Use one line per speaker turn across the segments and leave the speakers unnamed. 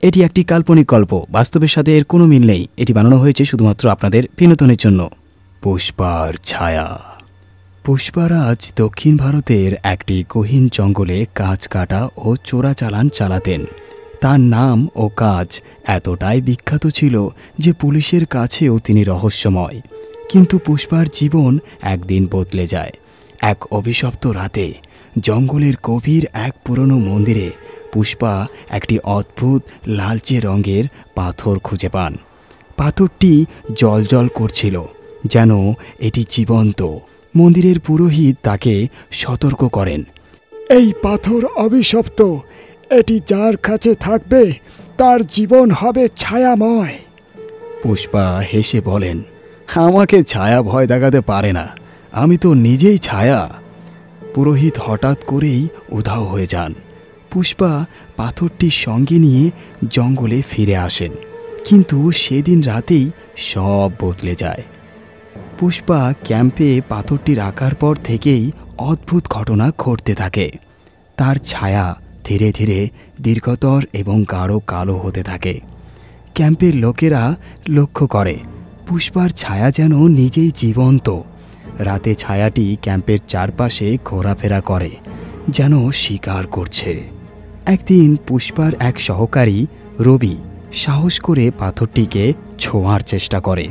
এটি একটি কাল্পনিক গল্প, বাস্তবের সাথে এর কোনো মিল নেই। এটি বানানো হয়েছে শুধুমাত্র আপনাদের বিনোদনের জন্য। পুষ্পার ছায়া। পুষ্পারাজ দক্ষিণ ভারতের একটি গহীন জঙ্গলে কাঠ কাটা ও চোরাচালান চালাতেন। তার নাম ও কাজ এতটাই বিখ্যাত ছিল যে পুলিশের কাছেও তিনি রহস্যময়। কিন্তু পুষ্পার জীবন একদিন বদলে যায়। এক অভিশপ্ত রাতে জঙ্গলের গভীর এক পুরনো মন্দিরে পুষ্পা একটি অদ্ভুত লালচে রঙের পাথর খুঁজে পান। পাথরটি জ্বলজ্বল করছিল, যেন এটি জীবন্ত। মন্দিরের পুরোহিত তাকে সতর্ক করেন,
এই পাথর অভিশপ্ত, এটি যার কাছে থাকবে তার জীবন হবে ছায়াময়।
পুষ্পা হেসে বলেন, আমাকে ছায়া ভয় দেখাতে পারে না, আমি তো নিজেই ছায়া। পুরোহিত হঠাৎ করেই উধাও হয়ে যান। পুষ্পা পাথরটির সঙ্গে নিয়ে জঙ্গলে ফিরে আসেন, কিন্তু সেদিন রাতেই সব বদলে যায়। পুষ্পা ক্যাম্পে পাথরটি রাখার পর থেকেই অদ্ভুত ঘটনা ঘটতে থাকে। তার ছায়া ধীরে ধীরে দীর্ঘতর এবং গাঢ় কালো হতে থাকে। ক্যাম্পের লোকেরা লক্ষ্য করে পুষ্পার ছায়া যেন নিজেই জীবন্ত। রাতে ছায়াটি ক্যাম্পের চারপাশে ঘোরাফেরা করে, যেন শিকার করছে। একদিন পুষ্পার এক সহকারী রবি সাহস করে পাথরটিকে ছোঁয়ার চেষ্টা করে।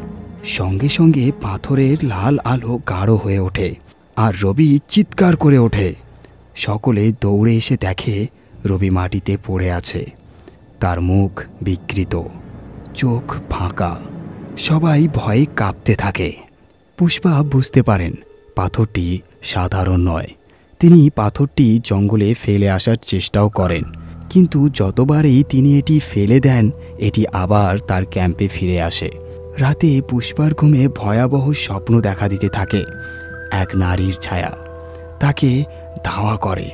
সঙ্গে সঙ্গে পাথরের লাল আলো গাঢ় হয়ে ওঠে আর রবি চিৎকার করে ওঠে। সকলে দৌড়ে এসে দেখে রবি মাটিতে পড়ে আছে, তার মুখ বিকৃত, চোখ ফাঁকা। সবাই ভয়ে কাঁপতে থাকে। পুষ্পা বুঝতে পারেন পাথরটি সাধারণ নয়। তিনি পাথরটি জঙ্গলে ফেলে আসার চেষ্টাও করেন, কিন্তু যতবারই তিনি এটি ফেলে দেন এটি আবার তার ক্যাম্পে ফিরে আসে। রাতে পুষ্পার ঘুমে ভয়াবহ স্বপ্ন দেখা দিতে থাকে। এক নারীর ছায়া তাকে ধাওয়া করে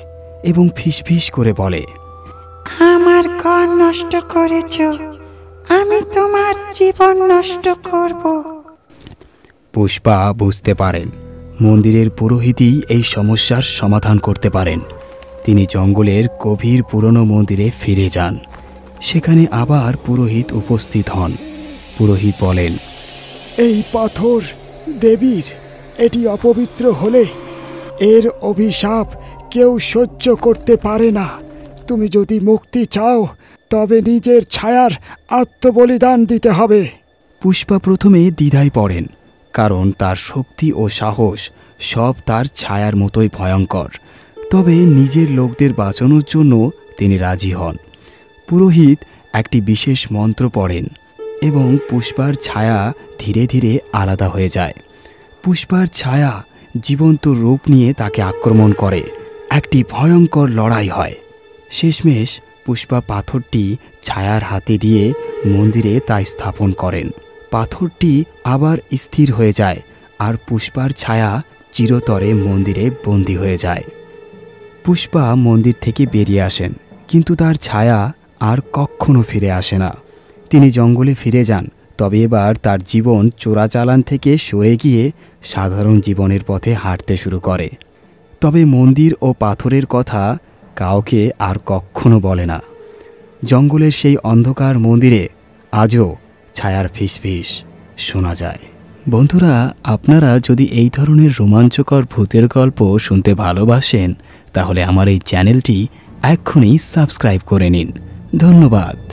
এবং ফিসফিস করে বলে,
আমার ঘর নষ্ট করেছ, আমি তোমার জীবন নষ্ট করব।
পুষ্পা বুঝতে পারেন মন্দিরের পুরোহিতই এই সমস্যার সমাধান করতে পারেন। তিনি জঙ্গলের গভীর পুরনো মন্দিরে ফিরে যান। সেখানে আবার পুরোহিত উপস্থিত হন। পুরোহিত বলেন,
এই পাথর দেবীর, এটি অপবিত্র হলে এর অভিশাপ কেউ সহ্য করতে পারে না। তুমি যদি মুক্তি চাও তবে নিজের ছায়ার আত্মবলিদান দিতে হবে।
পুষ্পা প্রথমে দ্বিধায় পড়েন, কারণ তার শক্তি ও সাহস সব তার ছায়ার মতোই ভয়ঙ্কর। তবে নিজের লোকদের বাঁচানোর জন্য তিনি রাজি হন। পুরোহিত একটি বিশেষ মন্ত্র পড়েন এবং পুষ্পার ছায়া ধীরে ধীরে আলাদা হয়ে যায়। পুষ্পার ছায়া জীবন্ত রূপ নিয়ে তাকে আক্রমণ করে। একটি ভয়ঙ্কর লড়াই হয়। শেষমেশ পুষ্পা পাথরটি ছায়ার হাতে দিয়ে মন্দিরে তা স্থাপন করেন। পাথরটি আবার স্থির হয়ে যায় আর পুষ্পার ছায়া চিরতরে মন্দিরে বন্দী হয়ে যায়। পুষ্পা মন্দির থেকে বেরিয়ে আসেন, কিন্তু তার ছায়া আর কখনো ফিরে আসে না। তিনি জঙ্গলে ফিরে যান, তবে এবার তার জীবন চোরাচালান থেকে সরে গিয়ে সাধারণ জীবনের পথে হাঁটতে শুরু করে। তবে মন্দির ও পাথরের কথা কাউকে আর কখনো বলে না। জঙ্গলের সেই অন্ধকার মন্দিরে আজও ছায়ার ফিসফিস শোনা যায়। বন্ধুরা, আপনারা যদি এই ধরনের রোমাঞ্চকর ভূতের গল্প শুনতে ভালোবাসেন তাহলে আমার এই চ্যানেলটি এক্ষুনি সাবস্ক্রাইব করে নিন। ধন্যবাদ।